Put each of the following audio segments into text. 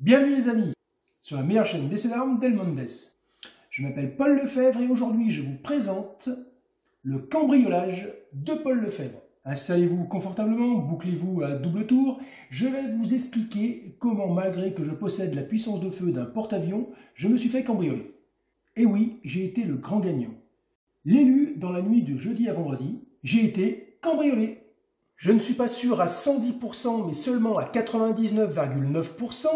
Bienvenue les amis, sur la meilleure chaîne d'essais d'armes d'El Mondes. Je m'appelle Paul Lefebvre et aujourd'hui je vous présente le cambriolage de Paul Lefebvre. Installez-vous confortablement, bouclez-vous à double tour. Je vais vous expliquer comment, malgré que je possède la puissance de feu d'un porte-avions, je me suis fait cambrioler. Et oui, j'ai été le grand gagnant. L'élu, dans la nuit de jeudi à vendredi, j'ai été cambriolé. Je ne suis pas sûr à 110%, mais seulement à 99,9%,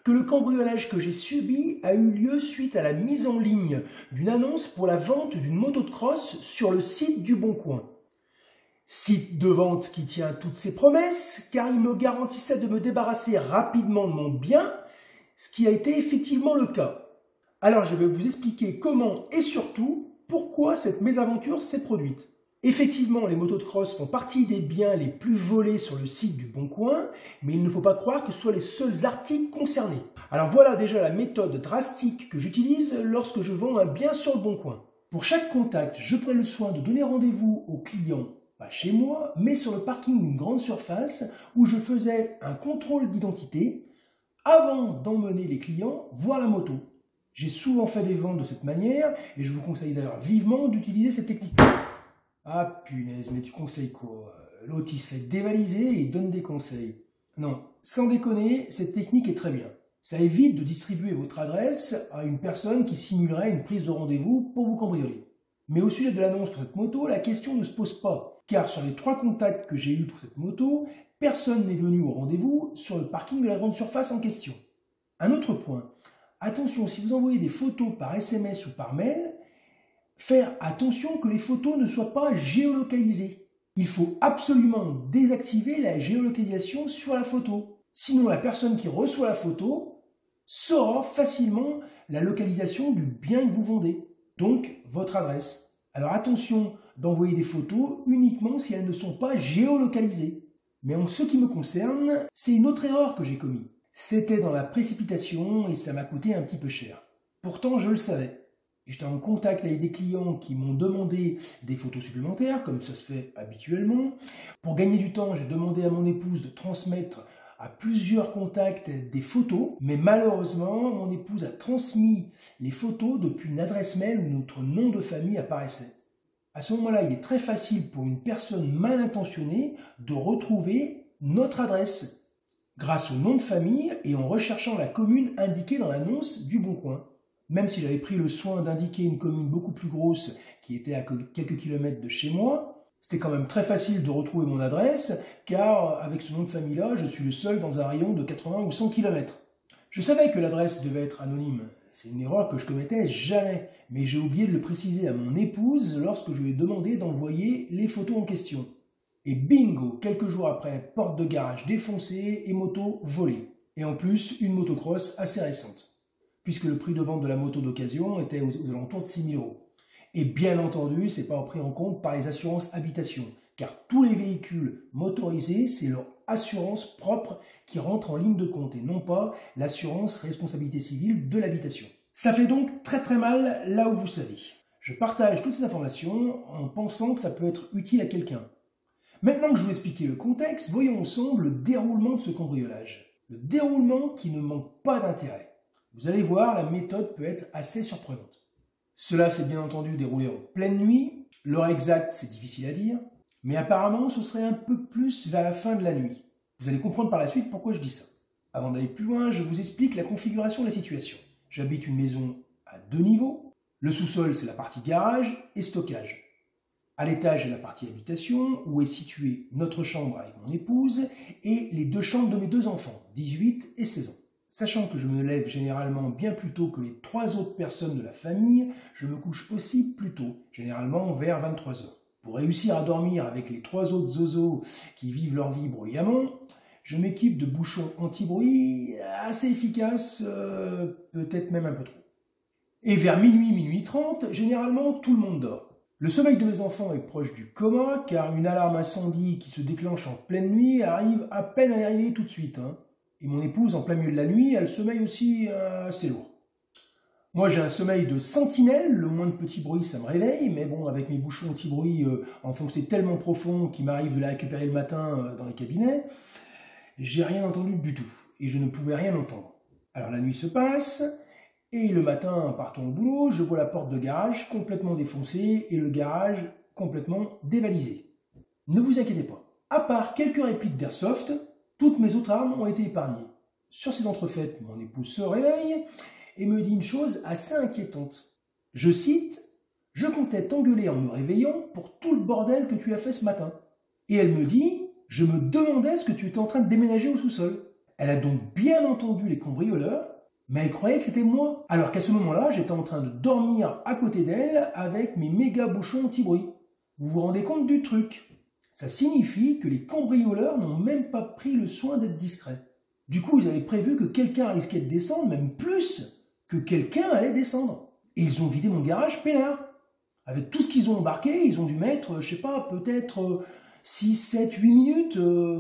que le cambriolage que j'ai subi a eu lieu suite à la mise en ligne d'une annonce pour la vente d'une moto de cross sur le site du Bon Coin. Site de vente qui tient toutes ses promesses, car il me garantissait de me débarrasser rapidement de mon bien, ce qui a été effectivement le cas. Alors je vais vous expliquer comment et surtout pourquoi cette mésaventure s'est produite. Effectivement, les motos de cross font partie des biens les plus volés sur le site du Bon Coin, mais il ne faut pas croire que ce soient les seuls articles concernés. Alors voilà déjà la méthode drastique que j'utilise lorsque je vends un bien sur le Bon Coin. Pour chaque contact, je prends le soin de donner rendez-vous au client, pas chez moi, mais sur le parking d'une grande surface où je faisais un contrôle d'identité avant d'emmener les clients voir la moto. J'ai souvent fait des ventes de cette manière et je vous conseille d'ailleurs vivement d'utiliser cette technique. Ah punaise, mais tu conseilles quoi? L'autre il se fait dévaliser et donne des conseils. Non, sans déconner, cette technique est très bien. Ça évite de distribuer votre adresse à une personne qui simulerait une prise de rendez-vous pour vous cambrioler. Mais au sujet de l'annonce pour cette moto, la question ne se pose pas. Car sur les 3 contacts que j'ai eus pour cette moto, personne n'est venu au rendez-vous sur le parking de la grande surface en question. Un autre point, attention, si vous envoyez des photos par SMS ou par mail, faire attention que les photos ne soient pas géolocalisées. Il faut absolument désactiver la géolocalisation sur la photo. Sinon, la personne qui reçoit la photo saura facilement la localisation du bien que vous vendez, donc votre adresse. Alors attention d'envoyer des photos uniquement si elles ne sont pas géolocalisées. Mais en ce qui me concerne, c'est une autre erreur que j'ai commise. C'était dans la précipitation et ça m'a coûté un petit peu cher. Pourtant, je le savais. J'étais en contact avec des clients qui m'ont demandé des photos supplémentaires, comme ça se fait habituellement. Pour gagner du temps, j'ai demandé à mon épouse de transmettre à plusieurs contacts des photos, mais malheureusement, mon épouse a transmis les photos depuis une adresse mail où notre nom de famille apparaissait. À ce moment-là, il est très facile pour une personne mal intentionnée de retrouver notre adresse grâce au nom de famille et en recherchant la commune indiquée dans l'annonce du Bon Coin. Même s'il avait pris le soin d'indiquer une commune beaucoup plus grosse qui était à quelques kilomètres de chez moi, c'était quand même très facile de retrouver mon adresse, car avec ce nom de famille-là, je suis le seul dans un rayon de 80 ou 100 km. Je savais que l'adresse devait être anonyme. C'est une erreur que je commettais jamais, mais j'ai oublié de le préciser à mon épouse lorsque je lui ai demandé d'envoyer les photos en question. Et bingo, quelques jours après, porte de garage défoncée et moto volée. Et en plus, une motocross assez récente, puisque le prix de vente de la moto d'occasion était aux alentours de 6 000 €. Et bien entendu, ce n'est pas pris en compte par les assurances habitation, car tous les véhicules motorisés, c'est leur assurance propre qui rentre en ligne de compte, et non pas l'assurance responsabilité civile de l'habitation. Ça fait donc très mal là où vous savez. Je partage toutes ces informations en pensant que ça peut être utile à quelqu'un. Maintenant que je vous ai expliqué le contexte, voyons ensemble le déroulement de ce cambriolage. Le déroulement qui ne manque pas d'intérêt. Vous allez voir, la méthode peut être assez surprenante. Cela s'est bien entendu déroulé en pleine nuit. L'heure exacte, c'est difficile à dire. Mais apparemment, ce serait un peu plus vers la fin de la nuit. Vous allez comprendre par la suite pourquoi je dis ça. Avant d'aller plus loin, je vous explique la configuration de la situation. J'habite une maison à 2 niveaux. Le sous-sol, c'est la partie garage et stockage. À l'étage, est la partie habitation, où est située notre chambre avec mon épouse et les 2 chambres de mes 2 enfants, 18 et 16 ans. Sachant que je me lève généralement bien plus tôt que les 3 autres personnes de la famille, je me couche aussi plus tôt, généralement vers 23 h. Pour réussir à dormir avec les 3 autres zozos qui vivent leur vie bruyamment, je m'équipe de bouchons anti-bruit assez efficaces, peut-être même un peu trop. Et vers minuit 30, généralement tout le monde dort. Le sommeil de mes enfants est proche du coma, car une alarme incendie qui se déclenche en pleine nuit arrive à peine à les réveiller tout de suite. Et mon épouse, en plein milieu de la nuit, elle sommeille aussi assez lourd. Moi, j'ai un sommeil de sentinelle, le moins de petits bruits, ça me réveille, mais bon, avec mes bouchons anti-bruit enfoncés tellement profond qu'il m'arrive de les récupérer le matin dans les cabinets, j'ai rien entendu du tout, et je ne pouvais rien entendre. Alors la nuit se passe, et le matin, en partant au boulot, je vois la porte de garage complètement défoncée et le garage complètement dévalisé. Ne vous inquiétez pas, à part quelques répliques d'airsoft, toutes mes autres armes ont été épargnées. Sur ces entrefaites, mon épouse se réveille et me dit une chose assez inquiétante. Je cite, « Je comptais t'engueuler en me réveillant pour tout le bordel que tu as fait ce matin. » Et elle me dit, « Je me demandais ce que tu étais en train de déménager au sous-sol. » Elle a donc bien entendu les cambrioleurs, mais elle croyait que c'était moi. Alors qu'à ce moment-là, j'étais en train de dormir à côté d'elle avec mes méga bouchons anti-bruit. Vous vous rendez compte du truc? Ça signifie que les cambrioleurs n'ont même pas pris le soin d'être discrets. Du coup, ils avaient prévu que quelqu'un risquait de descendre, même plus que quelqu'un allait descendre. Et ils ont vidé mon garage peinard. Avec tout ce qu'ils ont embarqué, ils ont dû mettre, je sais pas, peut-être 6, 7, 8 minutes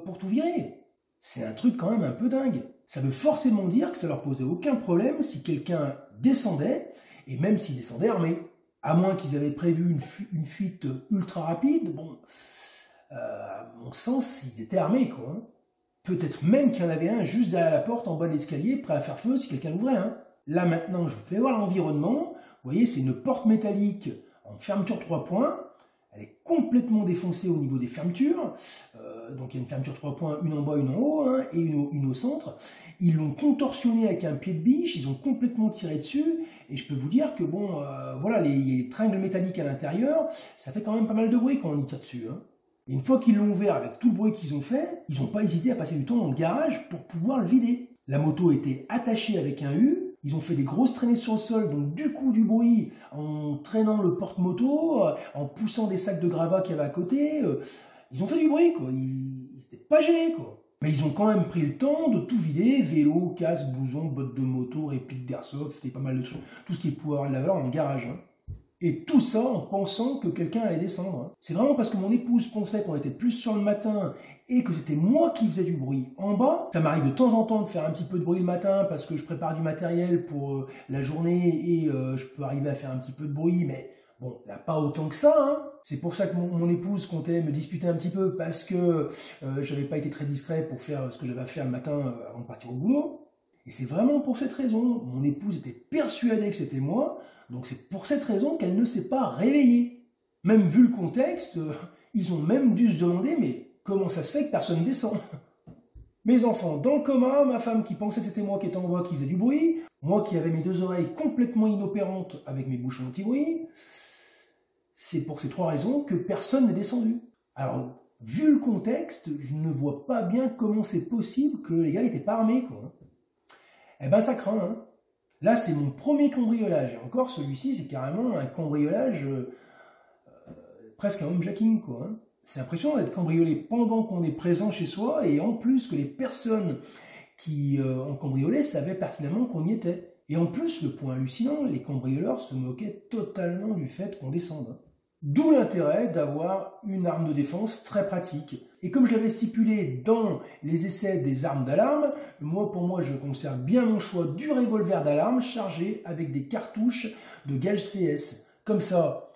pour tout virer. C'est un truc quand même un peu dingue. Ça veut forcément dire que ça leur posait aucun problème si quelqu'un descendait, et même s'il descendait armé. À moins qu'ils avaient prévu une fuite ultra rapide, bon, à mon sens, ils étaient armés, quoi. Hein. Peut-être même qu'il y en avait un juste derrière la porte, en bas de l'escalier, prêt à faire feu si quelqu'un l'ouvrait. Hein. Là, maintenant, je vous fais voir l'environnement. Vous voyez, c'est une porte métallique en fermeture 3 points. Elle est complètement défoncée au niveau des fermetures. Donc il y a une fermeture 3 points, une en bas, une en haut, hein, et une au centre. Ils l'ont contorsionnée avec un pied de biche, ils ont complètement tiré dessus. Et je peux vous dire que bon, voilà, les tringles métalliques à l'intérieur, ça fait quand même pas mal de bruit quand on y tire dessus. Hein. Et une fois qu'ils l'ont ouvert avec tout le bruit qu'ils ont fait, ils n'ont pas hésité à passer du temps dans le garage pour pouvoir le vider. La moto était attachée avec un U. Ils ont fait des grosses traînées sur le sol, donc du coup du bruit, en traînant le porte-moto, en poussant des sacs de gravat qu'il y avait à côté. Ils ont fait du bruit, quoi. Ils n'étaient pas gênés, quoi. Mais ils ont quand même pris le temps de tout vider, vélo, casque, blouson, bottes de moto, répliques d'airsoft, c'était pas mal de choses, tout ce qui pouvait avoir de la valeur dans le garage. Hein. Et tout ça en pensant que quelqu'un allait descendre. Hein. C'est vraiment parce que mon épouse pensait qu'on était plus sur le matin et que c'était moi qui faisais du bruit en bas. Ça m'arrive de temps en temps de faire un petit peu de bruit le matin parce que je prépare du matériel pour la journée et je peux arriver à faire un petit peu de bruit, mais bon, il n'y a pas autant que ça. Hein. C'est pour ça que mon épouse comptait me disputer un petit peu parce que j'avais pas été très discret pour faire ce que j'avais à faire le matin avant de partir au boulot. Et c'est vraiment pour cette raison. Mon épouse était persuadée que c'était moi, donc c'est pour cette raison qu'elle ne s'est pas réveillée. Même vu le contexte, ils ont même dû se demander, mais comment ça se fait que personne descend? Mes enfants dans le coma, ma femme qui pensait que c'était moi qui étais en bas qui faisait du bruit, moi qui avais mes 2 oreilles complètement inopérantes avec mes bouchons anti-bruit. C'est pour ces 3 raisons que personne n'est descendu. Alors, vu le contexte, je ne vois pas bien comment c'est possible que les gars n'étaient pas armés, quoi. Eh ben ça craint. Hein. Là, c'est mon premier cambriolage. Et encore, celui-ci, c'est carrément un cambriolage presque un homejacking, quoi. Hein. C'est impressionnant d'être cambriolé pendant qu'on est présent chez soi et en plus que les personnes qui ont cambriolé savaient pertinemment qu'on y était. Et en plus, le point hallucinant, les cambrioleurs se moquaient totalement du fait qu'on descende. Hein. D'où l'intérêt d'avoir une arme de défense très pratique. Et comme je l'avais stipulé dans les essais des armes d'alarme, pour moi, je conserve bien mon choix du revolver d'alarme chargé avec des cartouches de gage CS. Comme ça,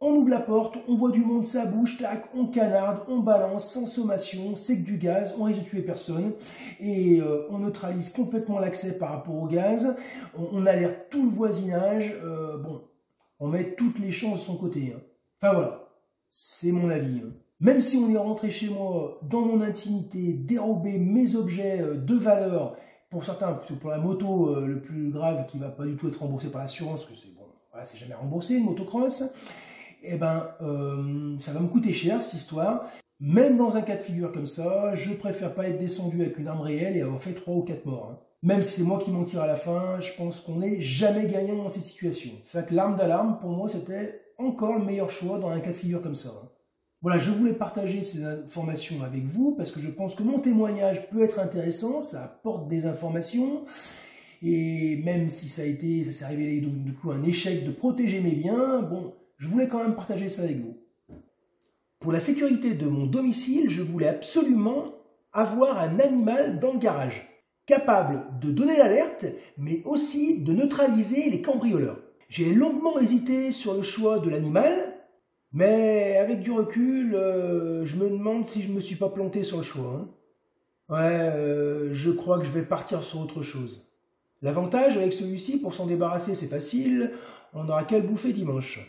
on ouvre la porte, on voit du monde, ça bouge, tac, on canarde, on balance, sans sommation, c'est que du gaz, on risque de tuer personne. Et on neutralise complètement l'accès par rapport au gaz, on alerte tout le voisinage, bon, on met toutes les chances de son côté. Hein. Enfin voilà, c'est mon avis. Hein. Même si on est rentré chez moi, dans mon intimité, dérober mes objets de valeur, pour certains, pour la moto, le plus grave qui ne va pas du tout être remboursé par l'assurance, que c'est bon, voilà, c'est jamais remboursé, une motocross, eh ben, ça va me coûter cher cette histoire. Même dans un cas de figure comme ça, je préfère pas être descendu avec une arme réelle et avoir fait 3 ou 4 morts. Hein. Même si c'est moi qui m'en tire à la fin, je pense qu'on n'est jamais gagnant dans cette situation. C'est vrai que l'arme d'alarme, pour moi, c'était encore le meilleur choix dans un cas de figure comme ça. Hein. Voilà, je voulais partager ces informations avec vous parce que je pense que mon témoignage peut être intéressant, ça apporte des informations. Et même si ça s'est révélé du coup un échec de protéger mes biens, bon, je voulais quand même partager ça avec vous. Pour la sécurité de mon domicile, je voulais absolument avoir un animal dans le garage, capable de donner l'alerte, mais aussi de neutraliser les cambrioleurs. J'ai longuement hésité sur le choix de l'animal, mais avec du recul, je me demande si je ne me suis pas planté sur le choix. Hein. Ouais, je crois que je vais partir sur autre chose. L'avantage avec celui-ci, pour s'en débarrasser, c'est facile, on n'aura qu'à le bouffer dimanche.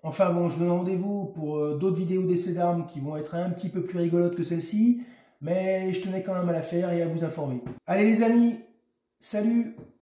Enfin bon, je vous donne rendez-vous pour d'autres vidéos d'essais d'armes qui vont être un petit peu plus rigolotes que celle-ci, mais je tenais quand même à la faire et à vous informer. Allez les amis, salut!